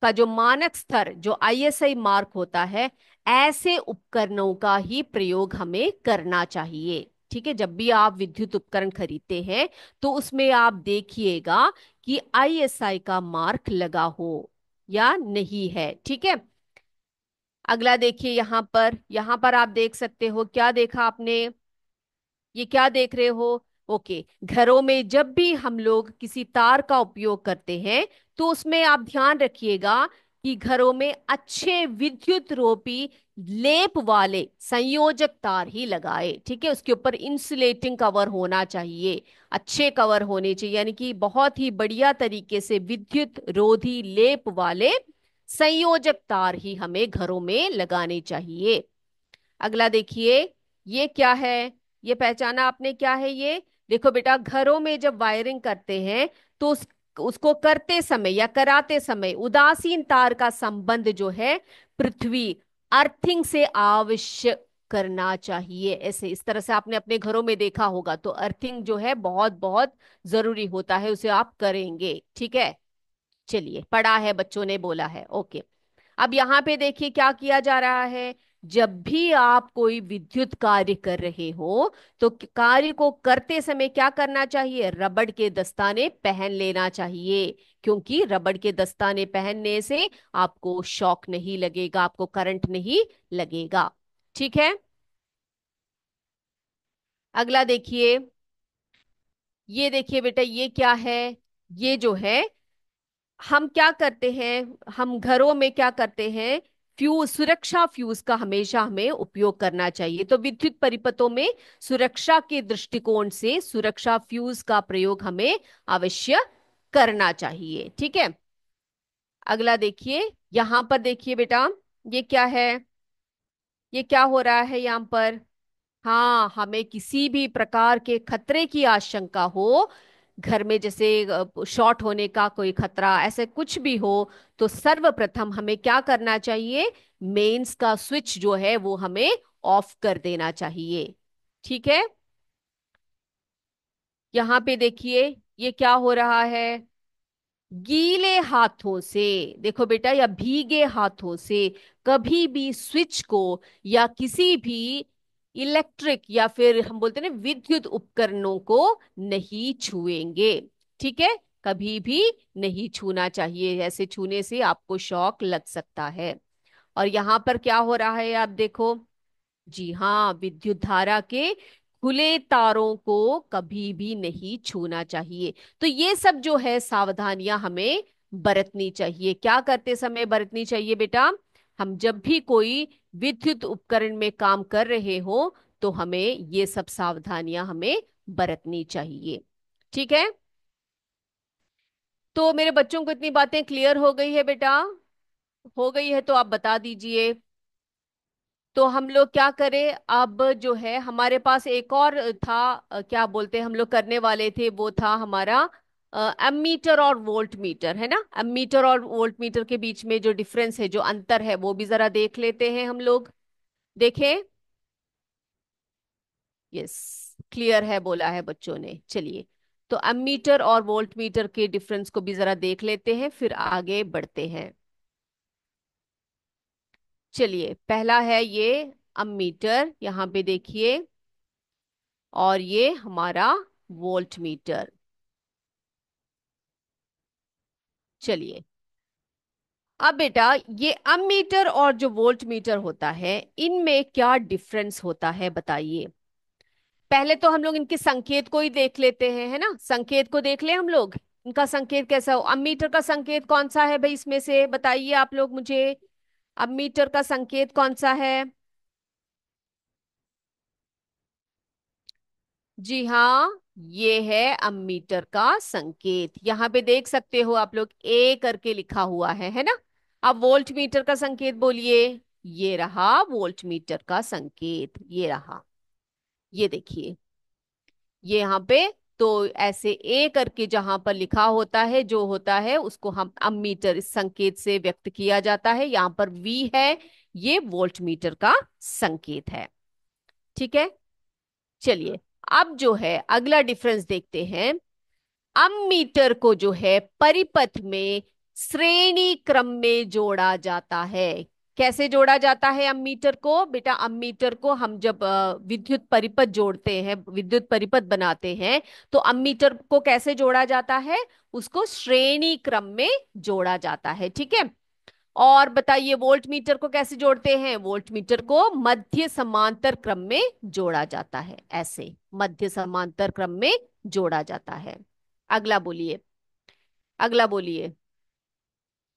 का जो मानक स्तर, जो ISI मार्क होता है, ऐसे उपकरणों का ही प्रयोग हमें करना चाहिए। ठीक है, जब भी आप विद्युत उपकरण खरीदते हैं तो उसमें आप देखिएगा कि ISI का मार्क लगा हो या नहीं है। ठीक है। अगला देखिए, यहाँ पर आप देख सकते हो, क्या देखा आपने? ये क्या देख रहे हो? ओके, घरों में जब भी हम लोग किसी तार का उपयोग करते हैं तो उसमें आप ध्यान रखिएगा कि घरों में अच्छे विद्युत रोधी लेप वाले संयोजक तार ही लगाए। ठीक है, उसके ऊपर इंसुलेटिंग कवर होना चाहिए, अच्छे कवर होने चाहिए, यानी कि बहुत ही बढ़िया तरीके से विद्युत रोधी लेप वाले संयोजक तार ही हमें घरों में लगाने चाहिए। अगला देखिए, ये क्या है? ये पहचाना आपने, क्या है ये? देखो बेटा, घरों में जब वायरिंग करते हैं तो उसको करते समय या कराते समय उदासीन तार का संबंध जो है पृथ्वी, अर्थिंग से अवश्य करना चाहिए। ऐसे इस तरह से आपने अपने घरों में देखा होगा, तो अर्थिंग जो है बहुत बहुत जरूरी होता है, उसे आप करेंगे। ठीक है, चलिए, पढ़ा है बच्चों ने बोला है। ओके, अब यहाँ पे देखिए क्या किया जा रहा है। जब भी आप कोई विद्युत कार्य कर रहे हो तो कार्य को करते समय क्या करना चाहिए, रबड़ के दस्ताने पहन लेना चाहिए। क्योंकि रबड़ के दस्ताने पहनने से आपको शॉक नहीं लगेगा, आपको करंट नहीं लगेगा। ठीक है। अगला देखिए। ये देखिए बेटा, ये क्या है। ये जो है, हम क्या करते हैं, हम घरों में क्या करते हैं, फ्यूज, सुरक्षा फ्यूज का हमेशा हमें उपयोग करना चाहिए। तो विद्युत परिपथों में सुरक्षा के दृष्टिकोण से सुरक्षा फ्यूज का प्रयोग हमें अवश्य करना चाहिए। ठीक है। अगला देखिए। यहां पर देखिए बेटा, ये क्या है, ये क्या हो रहा है यहां पर। हाँ, हमें किसी भी प्रकार के खतरे की आशंका हो, घर में जैसे शॉर्ट होने का कोई खतरा, ऐसे कुछ भी हो, तो सर्वप्रथम हमें क्या करना चाहिए, मेंस का स्विच जो है वो हमें ऑफ कर देना चाहिए। ठीक है। यहां पे देखिए, ये क्या हो रहा है। गीले हाथों से, देखो बेटा, या भीगे हाथों से कभी भी स्विच को या किसी भी इलेक्ट्रिक या फिर हम बोलते हैं ना विद्युत उपकरणों को नहीं छुएंगे। ठीक है। कभी भी नहीं छूना चाहिए, ऐसे छूने से आपको शॉक लग सकता है। और यहां पर क्या हो रहा है आप देखो। जी हाँ, विद्युत धारा के खुले तारों को कभी भी नहीं छूना चाहिए। तो ये सब जो है सावधानियां हमें बरतनी चाहिए। क्या करते समय बरतनी चाहिए बेटा, हम जब भी कोई विद्युत उपकरण में काम कर रहे हो तो हमें ये सब सावधानियां हमें बरतनी चाहिए। ठीक है। तो मेरे बच्चों को इतनी बातें क्लियर हो गई है बेटा, हो गई है तो आप बता दीजिए। तो हम लोग क्या करें अब, जो है हमारे पास एक और था, क्या बोलते हैं हम लोग करने वाले थे, वो था हमारा एमीटर और वोल्ट मीटर, है ना। एमीटर और वोल्ट मीटर के बीच में जो डिफरेंस है, जो अंतर है, वो भी जरा देख लेते हैं हम लोग। देखें। यस, क्लियर है बोला है बच्चों ने। चलिए, तो एमीटर और वोल्ट मीटर के डिफरेंस को भी जरा देख लेते हैं, फिर आगे बढ़ते हैं। चलिए, पहला है ये अमीटर, यहाँ पे देखिए, और ये हमारा वोल्ट मीटर। चलिए, अब बेटा, ये अमीटर और जो वोल्ट मीटर होता है, इनमें क्या डिफरेंस होता है बताइए। पहले तो हम लोग इनके संकेत को ही देख लेते हैं, है ना। संकेत को देख ले हम लोग, इनका संकेत कैसा हो। अमीटर का संकेत कौन सा है भाई, इसमें से बताइए आप लोग मुझे। अमीटर का संकेत कौन सा है। जी हाँ, ये है अम्मीटर का संकेत। यहाँ पे देख सकते हो आप लोग, ए करके लिखा हुआ है ना। अब वोल्ट मीटर का संकेत बोलिए। ये रहा वोल्ट मीटर का संकेत, ये रहा। ये देखिए, ये यहाँ पे, तो ऐसे ए करके जहां पर लिखा होता है, जो होता है उसको हम अम्मीटर इस संकेत से व्यक्त किया जाता है। यहाँ पर वी है, ये वोल्ट मीटर का संकेत है। ठीक है। चलिए, अब जो है अगला डिफरेंस देखते हैं। अम्मीटर को जो है परिपथ में श्रेणी क्रम में जोड़ा जाता है। कैसे जोड़ा जाता है अम्मीटर को बेटा, अम्मीटर को हम जब विद्युत परिपथ जोड़ते हैं, विद्युत परिपथ बनाते हैं, तो अम्मीटर को कैसे जोड़ा जाता है, उसको श्रेणी क्रम में जोड़ा जाता है। ठीक है। और बताइए वोल्ट मीटर को कैसे जोड़ते हैं, वोल्ट मीटर को मध्य समांतर क्रम में जोड़ा जाता है, ऐसे मध्य समांतर क्रम में जोड़ा जाता है। अगला बोलिए, अगला बोलिए।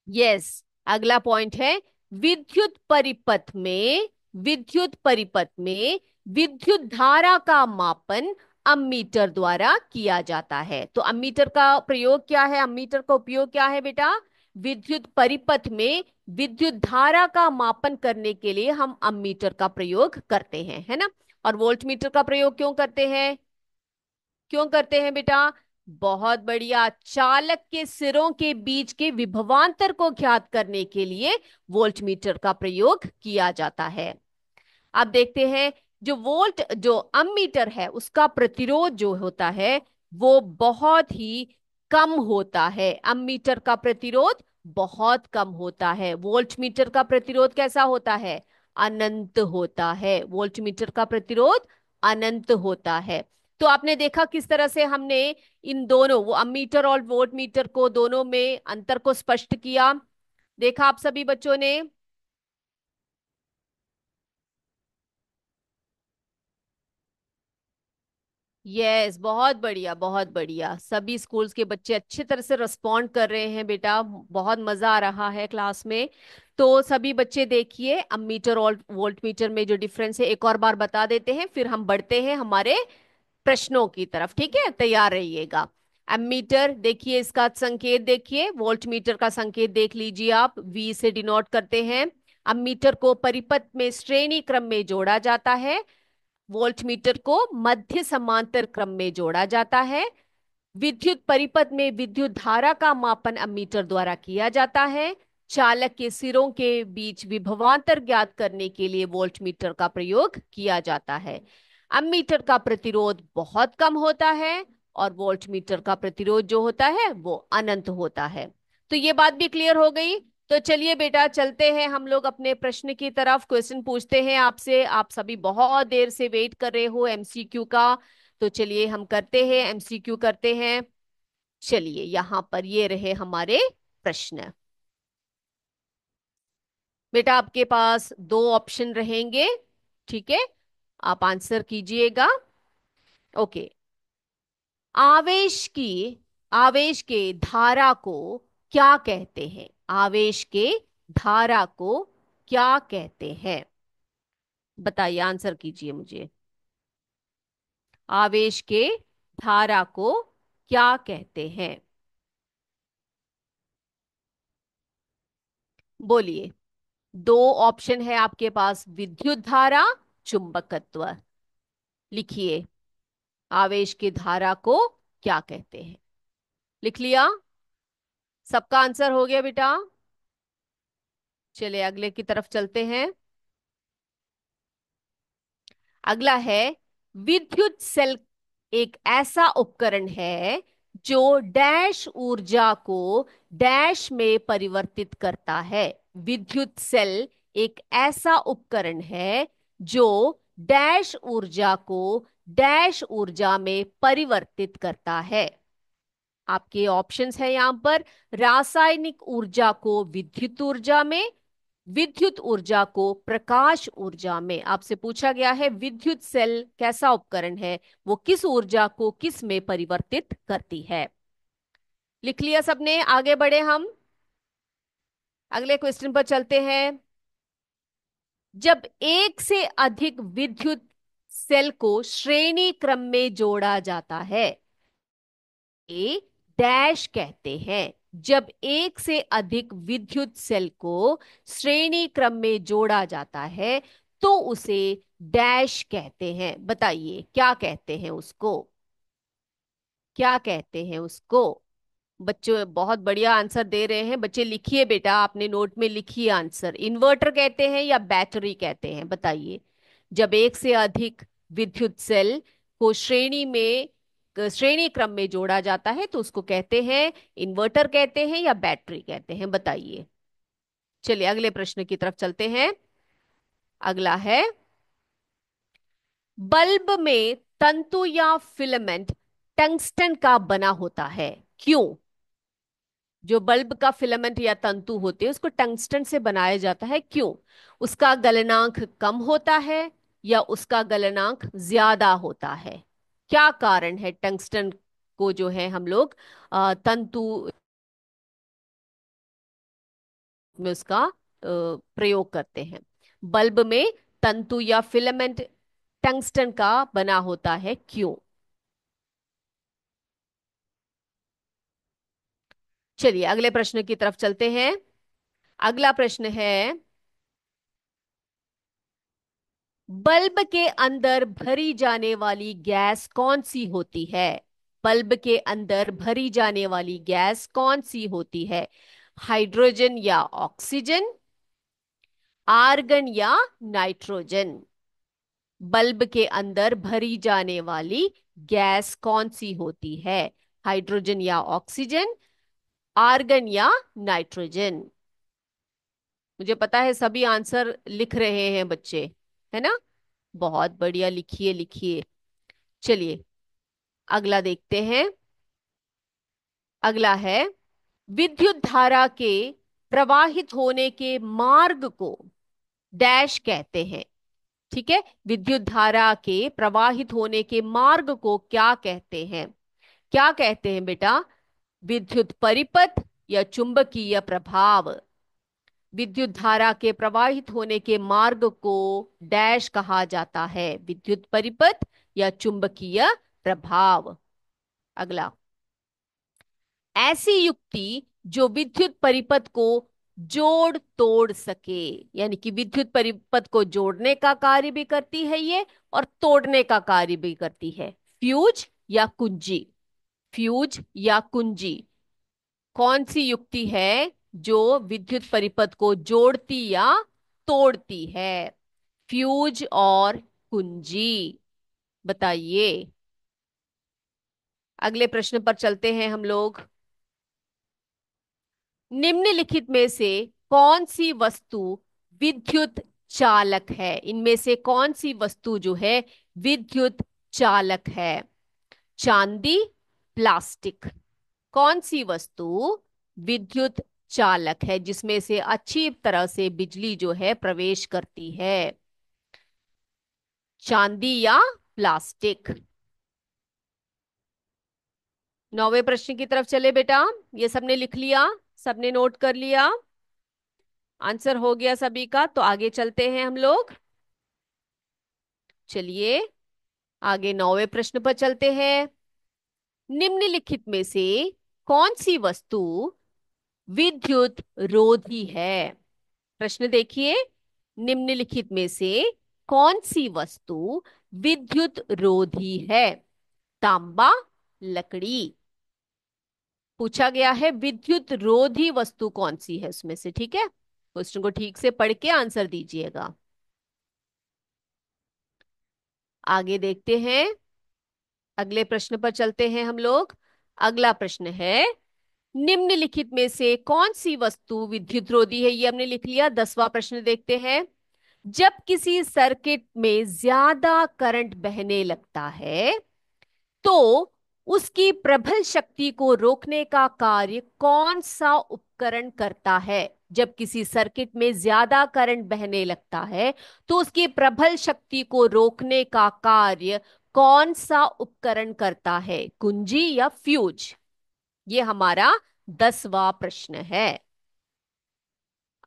यस, अगला पॉइंट है, विद्युत परिपथ में, विद्युत परिपथ में विद्युत धारा का मापन अम्मीटर द्वारा किया जाता है। तो अम्मीटर का प्रयोग क्या है, अम्मीटर का उपयोग क्या है बेटा, विद्युत परिपथ में विद्युत धारा का मापन करने के लिए हम अम्मीटर का प्रयोग करते हैं, है ना। और वोल्ट मीटर का प्रयोग क्यों करते हैं, क्यों करते हैं बेटा, बहुत बढ़िया, चालक के सिरों के बीच के विभवांतर को ज्ञात करने के लिए वोल्ट मीटर का प्रयोग किया जाता है। अब देखते हैं, जो वोल्ट, जो अम्मीटर है, उसका प्रतिरोध जो होता है वो बहुत ही कम होता है। अम्मीटर का प्रतिरोध बहुत कम होता है। वोल्ट मीटर का प्रतिरोध कैसा होता है? अनंत होता है। वोल्ट मीटर का प्रतिरोध अनंत होता है। तो आपने देखा किस तरह से हमने इन दोनों, वो अमीटर और वोल्ट मीटर को, दोनों में अंतर को स्पष्ट किया। देखा आप सभी बच्चों ने? यस, बहुत बढ़िया, बहुत बढ़िया। सभी स्कूल्स के बच्चे अच्छी तरह से रिस्पॉन्ड कर रहे हैं बेटा। बहुत मजा आ रहा है क्लास में। तो सभी बच्चे देखिए, अमीटर और वोल्ट मीटर में जो डिफरेंस है एक और बार बता देते हैं, फिर हम बढ़ते हैं हमारे प्रश्नों की तरफ। ठीक है, तैयार रहिएगा। एमीटर देखिए, इसका संकेत देखिए, वोल्ट मीटर का संकेत देख लीजिए आप, वी से डिनोट करते हैं। अमीटर को परिपथ में श्रेणी क्रम में जोड़ा जाता है, वोल्ट मीटर को मध्य समांतर क्रम में जोड़ा जाता है। विद्युत परिपथ में विद्युत धारा का मापन अमीटर द्वारा किया जाता है। चालक के सिरों के बीच विभवांतर ज्ञात करने के लिए वोल्ट मीटर का प्रयोग किया जाता है। अमीटर का प्रतिरोध बहुत कम होता है और वोल्ट मीटर का प्रतिरोध जो होता है वो अनंत होता है। तो ये बात भी क्लियर हो गई। तो चलिए बेटा, चलते हैं हम लोग अपने प्रश्न की तरफ। क्वेश्चन पूछते हैं आपसे, आप सभी बहुत देर से वेट कर रहे हो एमसीक्यू का। तो चलिए हम करते हैं, एमसीक्यू करते हैं। चलिए, यहां पर ये रहे हमारे प्रश्न। बेटा आपके पास दो ऑप्शन रहेंगे, ठीक है? आप आंसर कीजिएगा। ओके। आवेश की आवेश के धारा को क्या कहते हैं? आवेश के धारा को क्या कहते हैं? बताइए, आंसर कीजिए मुझे। आवेश के धारा को क्या कहते हैं? बोलिए। दो ऑप्शन है आपके पास, विद्युत धारा, चुंबकत्व। लिखिए, आवेश की धारा को क्या कहते हैं? लिख लिया? सबका आंसर हो गया बेटा? चलिए अगले की तरफ चलते हैं। अगला है, विद्युत सेल एक ऐसा उपकरण है जो डैश ऊर्जा को डैश में परिवर्तित करता है। विद्युत सेल एक ऐसा उपकरण है जो डैश ऊर्जा को डैश ऊर्जा में परिवर्तित करता है। आपके ऑप्शंस है यहां पर, रासायनिक ऊर्जा को विद्युत ऊर्जा में, विद्युत ऊर्जा को प्रकाश ऊर्जा में। आपसे पूछा गया है विद्युत सेल कैसा उपकरण है, वो किस ऊर्जा को किस में परिवर्तित करती है। लिख लिया सबने? आगे बढ़े हम, अगले क्वेश्चन पर चलते हैं। जब एक से अधिक विद्युत सेल को श्रेणी क्रम में जोड़ा जाता है, ए डैश कहते हैं। जब एक से अधिक विद्युत सेल को श्रेणी क्रम में जोड़ा जाता है तो उसे डैश कहते हैं। बताइए क्या कहते हैं उसको? क्या कहते हैं उसको? बच्चों बहुत बढ़िया आंसर दे रहे हैं बच्चे। लिखिए बेटा, आपने नोट में लिखिए आंसर। इन्वर्टर कहते हैं या बैटरी कहते हैं? बताइए। जब एक से अधिक विद्युत सेल को श्रेणी क्रम में जोड़ा जाता है तो उसको कहते हैं इन्वर्टर कहते हैं या बैटरी कहते हैं? बताइए। चलिए अगले प्रश्न की तरफ चलते हैं। अगला है, बल्ब में तंतु या फिलामेंट टंगस्टन का बना होता है, क्यों? जो बल्ब का फिलामेंट या तंतु होते हैं उसको टंगस्टन से बनाया जाता है, क्यों? उसका गलनांक कम होता है या उसका गलनांक ज्यादा होता है? क्या कारण है टंगस्टन को जो है हम लोग तंतु में उसका प्रयोग करते हैं? बल्ब में तंतु या फिलामेंट टंगस्टन का बना होता है, क्यों? चलिए अगले प्रश्न की तरफ चलते हैं। अगला प्रश्न है, बल्ब के अंदर भरी जाने वाली गैस कौन सी होती है? बल्ब के अंदर भरी जाने वाली गैस कौन सी होती है? हाइड्रोजन या ऑक्सीजन, आर्गन या नाइट्रोजन? बल्ब के अंदर भरी जाने वाली गैस कौन सी होती है? हाइड्रोजन या ऑक्सीजन, आर्गन या नाइट्रोजन? मुझे पता है सभी आंसर लिख रहे हैं बच्चे, है ना? बहुत बढ़िया, लिखिए लिखिए। चलिए अगला देखते हैं। अगला है, विद्युत धारा के प्रवाहित होने के मार्ग को डैश कहते हैं। ठीक है, विद्युत धारा के प्रवाहित होने के मार्ग को क्या कहते हैं? क्या कहते हैं बेटा? विद्युत परिपथ या चुंबकीय प्रभाव? विद्युत धारा के प्रवाहित होने के मार्ग को डैश कहा जाता है, विद्युत परिपथ या चुंबकीय प्रभाव? अगला, ऐसी युक्ति जो विद्युत परिपथ को जोड़ तोड़ सके, यानी कि विद्युत परिपथ को जोड़ने का कार्य भी करती है ये, और तोड़ने का कार्य भी करती है। फ्यूज या कुंजी? फ्यूज या कुंजी, कौन सी युक्ति है जो विद्युत परिपथ को जोड़ती या तोड़ती है? फ्यूज और कुंजी, बताइए। अगले प्रश्न पर चलते हैं हम लोग। निम्नलिखित में से कौन सी वस्तु विद्युत चालक है? इनमें से कौन सी वस्तु जो है विद्युत चालक है? चांदी, प्लास्टिक? कौन सी वस्तु विद्युत चालक है जिसमें से अच्छी तरह से बिजली जो है प्रवेश करती है? चांदी या प्लास्टिक? नौवे प्रश्न की तरफ चले बेटा। ये सबने लिख लिया? सबने नोट कर लिया? आंसर हो गया सभी का? तो आगे चलते हैं हम लोग। चलिए आगे नौवे प्रश्न पर चलते हैं। निम्नलिखित में से कौन सी वस्तु विद्युत रोधी है? प्रश्न देखिए, निम्नलिखित में से कौन सी वस्तु विद्युत रोधी है? तांबा, लकड़ी? पूछा गया है विद्युत रोधी वस्तु कौन सी है उसमें से। ठीक है, क्वेश्चन को ठीक से पढ़ के आंसर दीजिएगा। आगे देखते हैं, अगले प्रश्न पर चलते हैं हम लोग। अगला प्रश्न है, निम्नलिखित में से कौन सी वस्तु विद्युत रोधी है? ये हमने लिख लिया। 10वां प्रश्न देखते हैं। जब किसी सर्किट में ज्यादा करंट बहने लगता है तो उसकी प्रबल शक्ति को रोकने का कार्य कौन सा उपकरण करता है? जब किसी सर्किट में ज्यादा करंट बहने लगता है तो उसकी प्रबल शक्ति को रोकने का कार्य कौन सा उपकरण करता है? कुंजी या फ्यूज? ये हमारा 10वां प्रश्न है।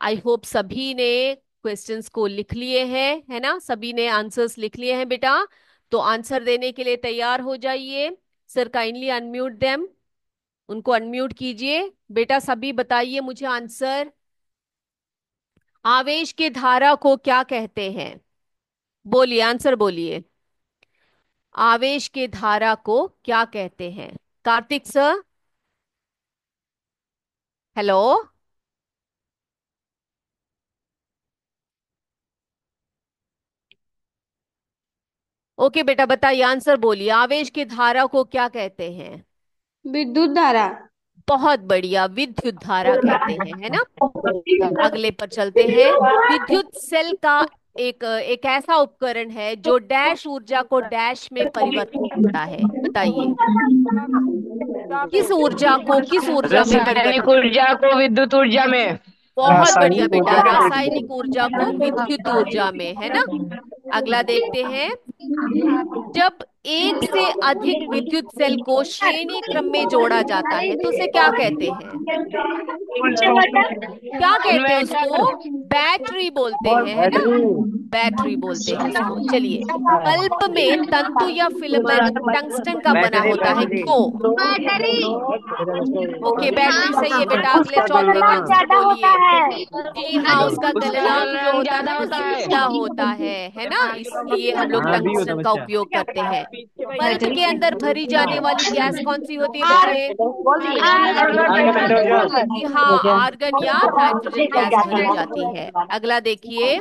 आई होप सभी ने क्वेश्चंस को लिख लिए हैं, है ना? सभी ने आंसर्स लिख लिए हैं बेटा। तो आंसर देने के लिए तैयार हो जाइए। सर काइंडली अनम्यूट देम, उनको अनम्यूट कीजिए। बेटा सभी बताइए मुझे आंसर। आवेश के धारा को क्या कहते हैं? बोलिए, आंसर बोलिए। आवेश के धारा को क्या कहते हैं? Kartik sir, hello. ओके बेटा, बताइए, आंसर बोलिए। आवेश की धारा को क्या कहते हैं? विद्युत धारा। बहुत बढ़िया, विद्युत धारा कहते हैं, है ना? अगले पर चलते हैं। विद्युत सेल का एक एक ऐसा उपकरण है जो डैश ऊर्जा को डैश में परिवर्तित करता है, बताइए। किस ऊर्जा में रासायनिक परिवर्तित? ऊर्जा को विद्युत ऊर्जा में। बहुत बढ़िया रासायनिक बेटा, ऊर्जा को रासायनिक ऊर्जा को विद्युत ऊर्जा विद्युत। में, है ना? अगला देखते हैं। जब एक से अधिक विद्युत सेल को श्रेणी क्रम में जोड़ा जाता है तो उसे क्या कहते हैं? क्या कहते हैं उसको? इन्वर्टर। बैटरी बोलते हैं, है ना? बैटरी बोलते हैं उसको। चलिए, बल्ब में तंतु या फिलामेंट टंगस्टन का बना बैटरी होता है, बैटरी। क्यों? ओके, बैटरी सही है बेटा। अगले चौथे का आंसर बोलिए। जी हाँ, उसका उसका गलनांक जो गलनांक होता है ज्यादा वो होता है। ज्यादा होता है ना? इसलिए हम लोग टंगस्टन का उपयोग करते हैं। बल्ब के अंदर भरी जाने वाली गैस कौन सी होती है बच्चे? जी हाँ, आर्गन या नाइट्रोजन गैस भरी जाती है। अगला देखिए,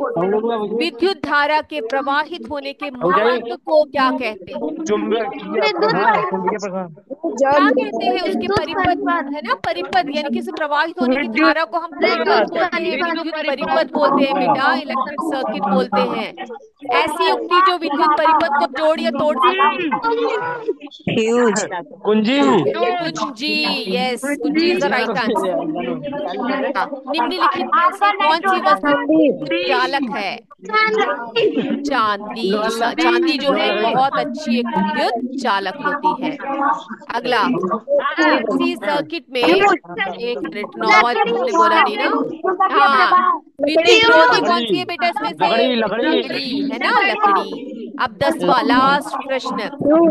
विद्युत धारा के प्रवाहित होने के हो जाए मार्ग को क्या कहते हैं? चुंबक हाँ चुंबकीय प्रकाश। क्या कहते हैं उसके विद्युत परिपथ? परिपथ। है ना, परिपथ, यानी कि इसे प्रवाहित होने की विद्युत धारा को हम परिपथ विद्युत बोलते हैं, परिपथ। विद्युत परिपथ बोलते हैं बेटा, इलेक्ट्रिक सर्किट बोलते हैं। ऐसी युक्ति जो विद्युत परिपथ को जोड़ या तोड़ सकती है। फ्यूज। कुंजी। कुंजी। यस, कुंजी इज द राइट आंसर। हाँ, निम्नलिखित में से कौन सी वस्तु चालक है? चांदी। चांदी जो है बहुत अच्छी एक विद्युत चालक होती है। अगला, डीसी सर्किट में, एक मिनट, नॉर्मल तुमने बोला नहीं ना। हाँ, विद्युत रोधी कौन सी है बेटा इसमें से? लकड़ी लकड़ी। लकड़ी, है ना, लकड़ी। अब 10वां लास्ट प्रश्न,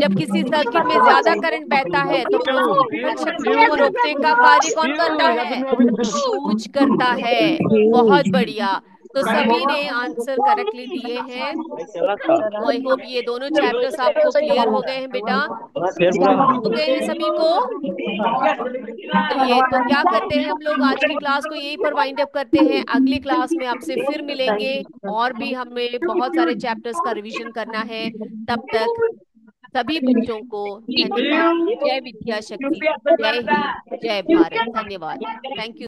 जब किसी सर्किट में ज्यादा करंट बहता है तो फिर उसकी वितरण शक्ति को रोकने का कार्य कौन करता है? फ्यूज करता है। बहुत बढ़िया। तो सभी ने आंसर करेक्टली दिए हैं। तो आई होप ये दोनों चैप्टर्स आपको क्लियर हो गए हैं बेटा। फिर पूरा हो गए हैं सभी को? चलिए, तो क्या करते हैं, हम लोग आज की क्लास को यहीं पर वाइंड अप करते हैं। अगली क्लास में आपसे फिर मिलेंगे, और भी हमें बहुत सारे चैप्टर्स का रिवीजन करना है। तब तक सभी बच्चों को धन्यवाद। जय विद्या शक्ति। जय हिंद। जय भारत। धन्यवाद। Thank you.